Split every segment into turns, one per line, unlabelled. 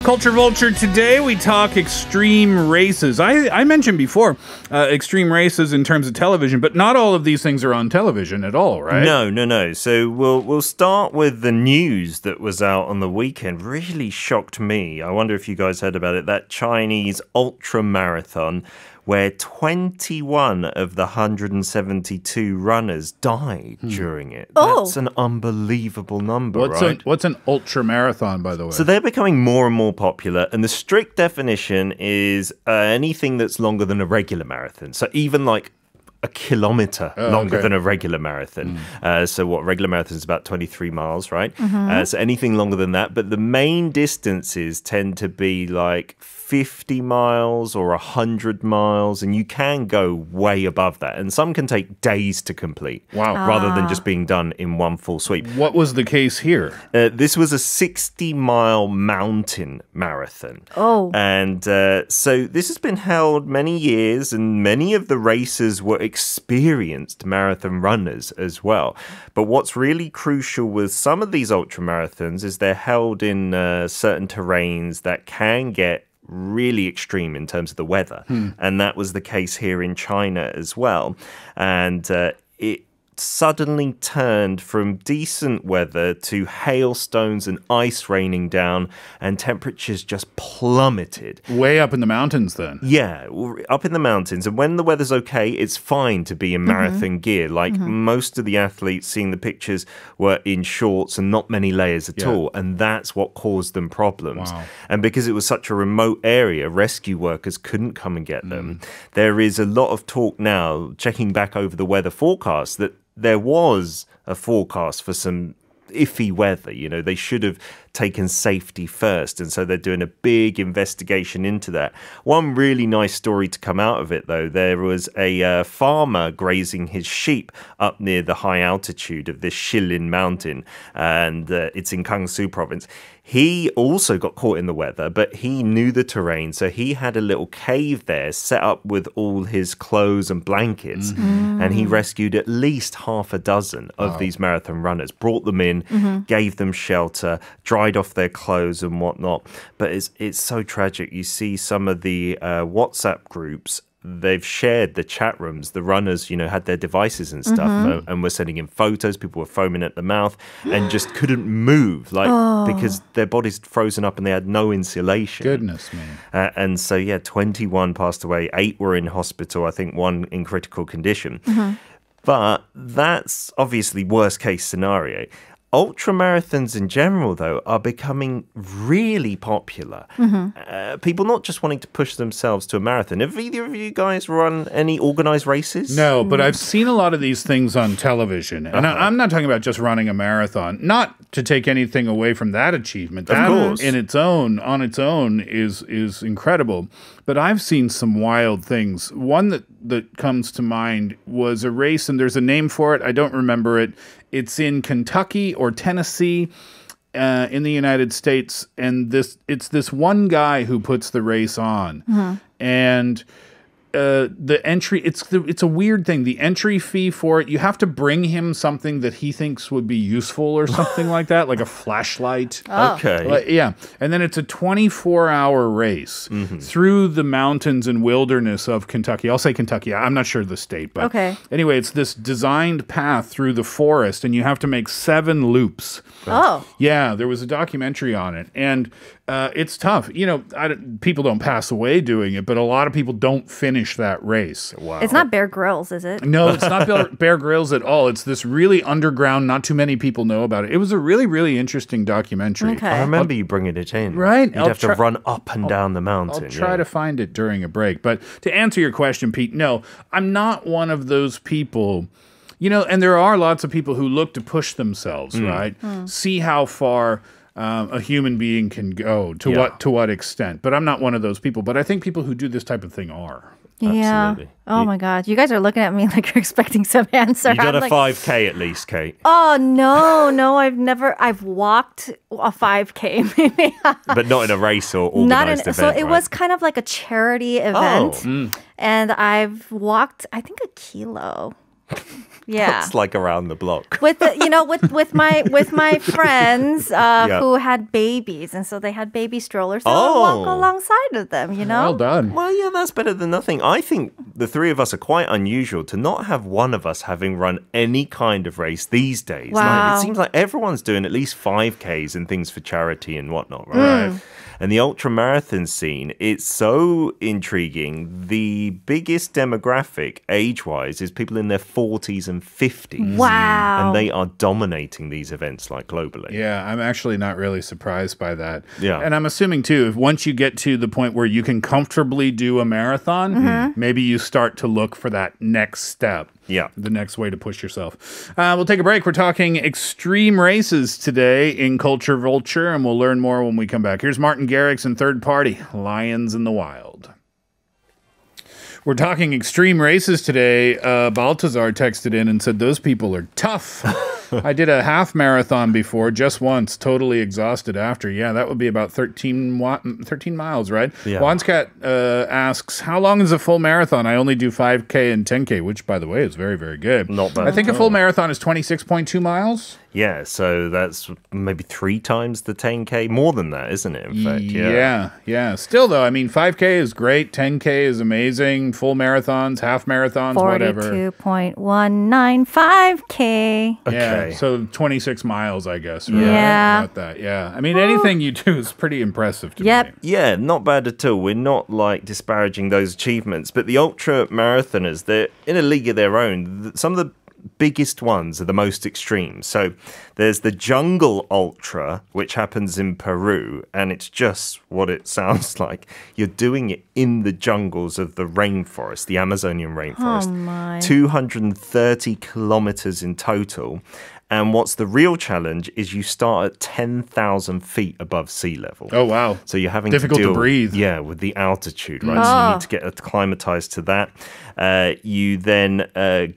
Culture Vulture today, we talk extreme races. I mentioned before extreme races in terms of television, but not all of these things are on television at all, right?
No. So we'll start with the news that was out on the weekend. Really shocked me. I wonder if you guys heard about it. That Chinese ultra marathon where 21 of the 172 runners died during it. That's an unbelievable number, right?
What's an ultra marathon, by the way?
So they're becoming more and more popular, and the strict definition is anything that's longer than a regular marathon. So even like a kilometer longer than a regular marathon. So what, regular marathon is about 23 miles, right? So anything longer than that. But the main distances tend to be like 50 miles or 100 miles, and you can go way above that. And some can take days to complete, rather than just being done in one full sweep.
What was the case here?
This was a 60-mile mountain marathon. And so this has been held many years, and many of the racers were experienced marathon runners as well. But what's really crucial with some of these ultra marathons is they're held in certain terrains that can get really extreme in terms of the weather. And that was the case here in China as well. And it suddenly turned from decent weather to hailstones and ice raining down, and temperatures just plummeted.
Way up in the mountains then.
Yeah, up in the mountains. And when the weather's okay, it's fine to be in marathon gear. Like most of the athletes, seeing the pictures, were in shorts and not many layers at all. And that's what caused them problems. And because it was such a remote area, rescue workers couldn't come and get them. There is a lot of talk now, checking back over the weather forecast, that there was a forecast for some iffy weather. You know, they should have taken safety first. And so they're doing a big investigation into that. One really nice story to come out of it, though, there was a farmer grazing his sheep up near the high altitude of this Shilin mountain. And it's in Gansu province. He also got caught in the weather, but he knew the terrain. So he had a little cave there set up with all his clothes and blankets. And he rescued at least half a dozen of these marathon runners, brought them in, gave them shelter, dried off their clothes and whatnot. But it's so tragic. You see some of the WhatsApp groups, they've shared the chat rooms. The runners, you know, had their devices and stuff and were sending in photos. People were foaming at the mouth and just couldn't move, because their bodies frozen up and they had no insulation.
Goodness me.
And so, 21 passed away. 8 were in hospital. I think 1 in critical condition. But that's obviously worst case scenario. Ultramarathons in general, though, are becoming really popular. People not just wanting to push themselves to a marathon. Have either of you guys run any organized races?
No, but I've seen a lot of these things on television. And I'm not talking about just running a marathon. Not to take anything away from that achievement. That
of course.
on its own is incredible. But I've seen some wild things. One that comes to mind was a race, and there's a name for it. I don't remember it. It's in Kentucky or Tennessee in the United States. And it's this one guy who puts the race on. And the entry, it's a weird thing. The entry fee for it, you have to bring him something that he thinks would be useful or something like that, like a flashlight.
Okay.
Yeah. And then it's a 24-hour race through the mountains and wilderness of Kentucky. I'll say Kentucky. I'm not sure the state, but anyway, it's this designed path through the forest, and you have to make 7 loops. Yeah, there was a documentary on it, and it's tough. You know, people don't pass away doing it, but a lot of people don't finish that race.
Wow. It's not Bear Grylls, is it?
No, it's not Bear Grylls at all. It's this really underground, not too many people know about it. It was a really, really interesting documentary.
Okay.
I remember you bringing it in.
Right.
You'd have to run up and down the mountain.
I'll try to find it during a break. But to answer your question, Pete, no, I'm not one of those people. You know, and there are lots of people who look to push themselves, right? See how far a human being can go, to what extent. But I'm not one of those people. But I think people who do this type of thing are.
Yeah.
Absolutely.
Oh my God. You guys are looking at me like you're expecting some answer.
You got a 5K at least, Kate.
Oh, no, I've walked a 5K maybe.
But not in a race or organized event,
so it was kind of like a charity event. And I've walked, I think, 1 kilo. Yeah.
It's like around the block.
With the, with my friends who had babies, and so they had baby strollers. So I walk alongside of them.
Well done.
Well, yeah, that's better than nothing. I think the three of us are quite unusual to not have one of us having run any kind of race these days.
Wow.
Like, it seems like everyone's doing at least 5Ks and things for charity and whatnot, right? And the ultra marathon scene, it's so intriguing. The biggest demographic age-wise is people in their 40s and 50s.
Wow.
And they are dominating these events like globally.
Yeah, I'm actually not really surprised by that.
Yeah.
And I'm assuming too, if once you get to the point where you can comfortably do a marathon, maybe you start to look for that next step.
Yeah.
The next way to push yourself. We'll take a break. We're talking extreme races today in Culture Vulture, and we'll learn more when we come back. Here's Martin Garrix and Third Party, Lions in the Wild. We're talking extreme races today. Baltazar texted in and said, those people are tough. I did a half marathon before, just once, totally exhausted after. Yeah, that would be about 13 miles, right?
Yeah.
Wanscat asks, how long is a full marathon? I only do 5K and 10K, which, by the way, is very, very good.
Not bad.
I think a full marathon is 26.2 miles.
Yeah, so that's maybe 3 times the 10K. More than that, isn't it, in fact?
Yeah. Still, though, I mean, 5K is great. 10K is amazing. Full marathons, half marathons, whatever.
42.195K.
Yeah,
Okay.
so 26 miles, I guess. Right?
Yeah.
About that, yeah. I mean, anything you do is pretty impressive to me.
Yeah, not bad at all. We're not like disparaging those achievements, but the ultra marathoners, they're in a league of their own. Some of the biggest ones are the most extreme. So there's the Jungle Ultra, which happens in Peru, and it's just what it sounds like. You're doing it in the jungles of the rainforest, the Amazonian rainforest.
Oh my.
230 kilometers in total. And what's the real challenge is you start at 10,000 feet above sea level.
Oh, wow.
So you're having
Difficult
to deal,
breathe.
Yeah, with the altitude, right? So you need to get acclimatized to that. You then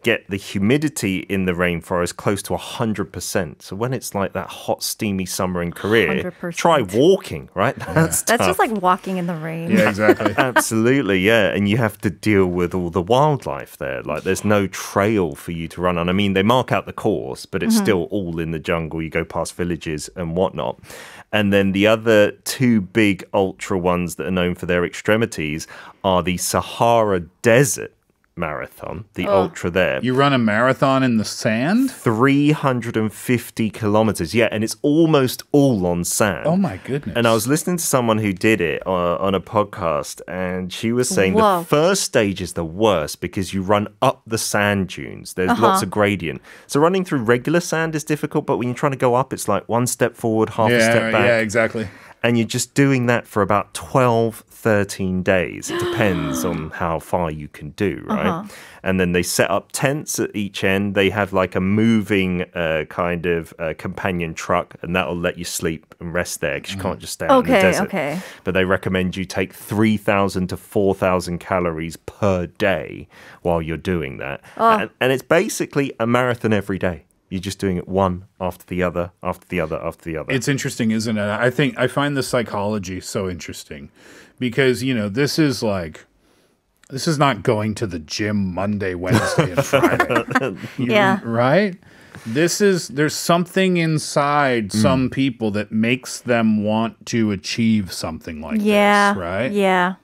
get the humidity in the rainforest close to 100%. So when it's like that hot, steamy summer in Korea,
100%.
try walking, right? That's
just like walking in the rain.
Yeah, exactly.
Absolutely, yeah. And you have to deal with all the wildlife there. Like, there's no trail for you to run on. I mean, they mark out the course, but it's still all in the jungle. You go past villages and whatnot. And then the other 2 big ultra ones that are known for their extremities are the Sahara Desert Marathon, the ultra there.
You run a marathon in the sand?
350 kilometers. Yeah, and it's almost all on sand.
Oh, my goodness.
And I was listening to someone who did it on a podcast, and she was saying
Whoa.
the first stage is the worst because you run up the sand dunes. There's lots of gradient. So running through regular sand is difficult, but when you're trying to go up, it's like 1 step forward, half a step back.
Yeah, exactly.
And you're just doing that for about 12, 13 days. It depends on how far you can do, right? And then they set up tents at each end. They have like a moving kind of companion truck, and that'll let you sleep and rest there because you can't just stay out in the desert.
Okay.
But they recommend you take 3,000 to 4,000 calories per day while you're doing that. And it's basically a marathon every day. You're just doing it one after the other, after the other, after the other.
It's interesting, isn't it? I find the psychology so interesting because, this is not going to the gym Monday, Wednesday, and Friday.
Yeah.
Right? There's something inside some people that makes them want to achieve something like this, right?
Yeah.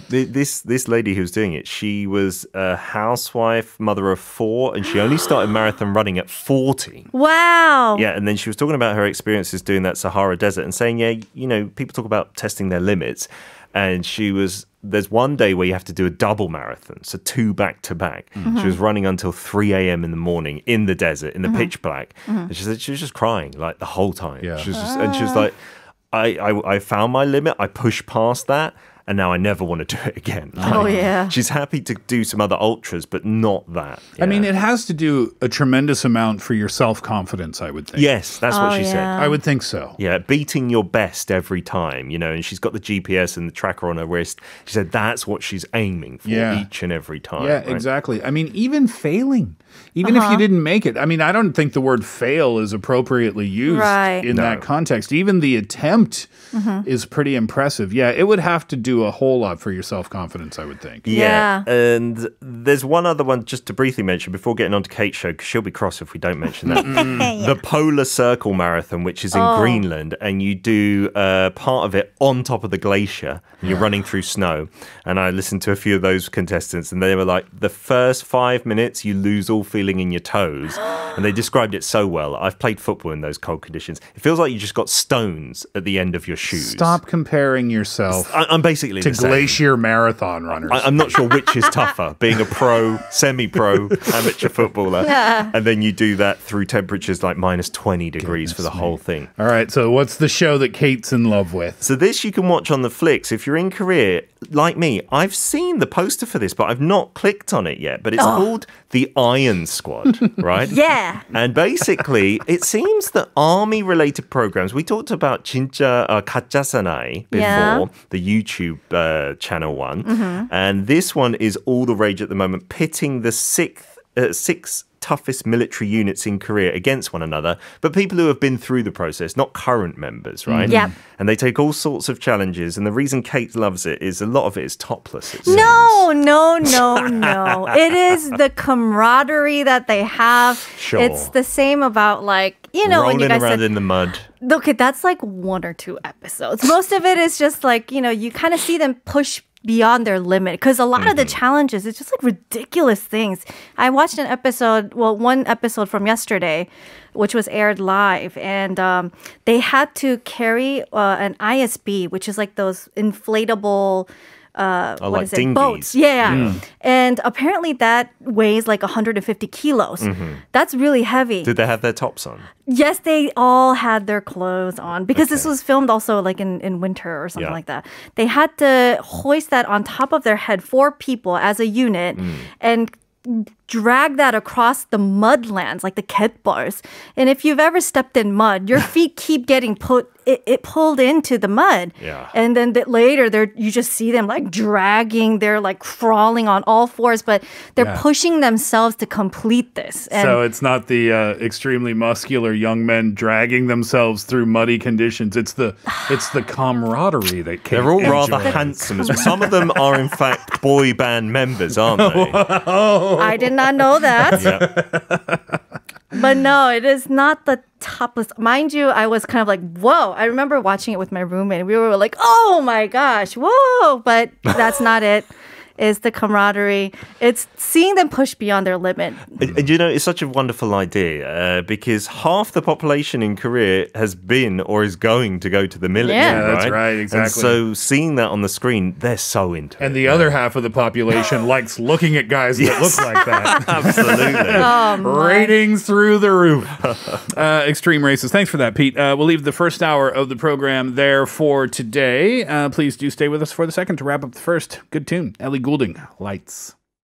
This lady who was doing it, she was a housewife, mother of 4, and she only started marathon running at 40.
Wow.
Yeah, and then she was talking about her experiences doing that Sahara Desert and saying, people talk about testing their limits. And there's one day where you have to do a double marathon, so 2 back-to-back. She was running until 3 a.m. in the morning in the desert, in the pitch black. And she said she was just crying like the whole time.
Yeah.
She was like, I found my limit, I pushed past that, and now I never want to do it again.
Yeah.
She's happy to do some other ultras, but not that.
I mean, it has to do a tremendous amount for your self-confidence, I would think.
Yes, that's what she said.
I would think so.
Yeah, beating your best every time, and she's got the GPS and the tracker on her wrist. She said that's what she's aiming for each and every time.
Yeah,
right?
exactly. I mean, even failing, even if you didn't make it. I mean, I don't think the word fail is appropriately used in that context. Even the attempt is pretty impressive. Yeah, it would have to do do a whole lot for your self-confidence, I would think.
Yeah.
And there's one other one just to briefly mention before getting on to Kate's show, because she'll be cross if we don't mention that. The Polar Circle Marathon, which is in Greenland, and you do part of it on top of the glacier. And you're running through snow. And I listened to a few of those contestants, and they were like, the first 5 minutes, you lose all feeling in your toes. And they described it so well. I've played football in those cold conditions. It feels like you just got stones at the end of your shoes.
Stop comparing yourself
I'm basically
to
the same.
glacier marathon runners.
I'm not sure which is tougher, being a pro, semi-pro, amateur footballer. And then you do that through temperatures like minus 20 degrees for the whole thing.
All right, so what's the show that Kate's in love with?
So this you can watch on the flicks. If you're in Korea, like me, I've seen the poster for this, but I've not clicked on it yet. But it's called The Iron Squad, right?
Yeah.
And basically, it seems that army-related programs, we talked about 진짜 가짜 사나이 before, the YouTube channel one. And this one is all the rage at the moment, pitting the six toughest military units in Korea against one another, but people who have been through the process, not current members, right?
Yep.
And they take all sorts of challenges, and the reason Kate loves it is a lot of it is topless, it seems.
No. It is the camaraderie that they have.
Sure.
It's the same about like, you know, when you
rolling
guys
around
said,
in the mud.
okay, that's like 1 or 2 episodes. Most of it is just like, you know, you kind of see them push beyond their limit because a lot of the challenges, it's just like ridiculous things. I watched one episode from yesterday, which was aired live, and they had to carry an ISB, which is like those inflatable
like dinghies.
boats. Yeah. And apparently that weighs like 150 kilos. That's really heavy.
Did they have their tops on?
Yes, they all had their clothes on because this was filmed also like in winter or something like that. They had to hoist that on top of their head, 4 people as a unit, and drag that across the mudlands, like the ket bars. And if you've ever stepped in mud, your feet keep getting pulled into the mud.
Yeah.
And then later, you just see them like dragging, they're like crawling on all fours, but they're pushing themselves to complete this. And
so it's not the extremely muscular young men dragging themselves through muddy conditions. It's the camaraderie that Kate
They're all rather
enjoys.
handsome. Some of them are, in fact, boy band members, aren't they?
I did not know that.
Yeah.
But no, it is not the topless. Mind you, I was kind of like, whoa. I remember watching it with my roommate. We were like, oh my gosh, whoa. But that's not it. Is the camaraderie. It's seeing them push beyond their limit.
And you know, it's such a wonderful idea because half the population in Korea has been or is going to go to the military.
Yeah,
that's right, exactly.
And so seeing that on the screen, they're so into it.
And the other half of the population likes looking at guys that look like that.
Absolutely.
Ratings through the roof. Extreme races. Thanks for that, Pete. We'll leave the first hour of the program there for today. Please do stay with us for the second to wrap up the first. Good tune. Ellie Goulding, Lights.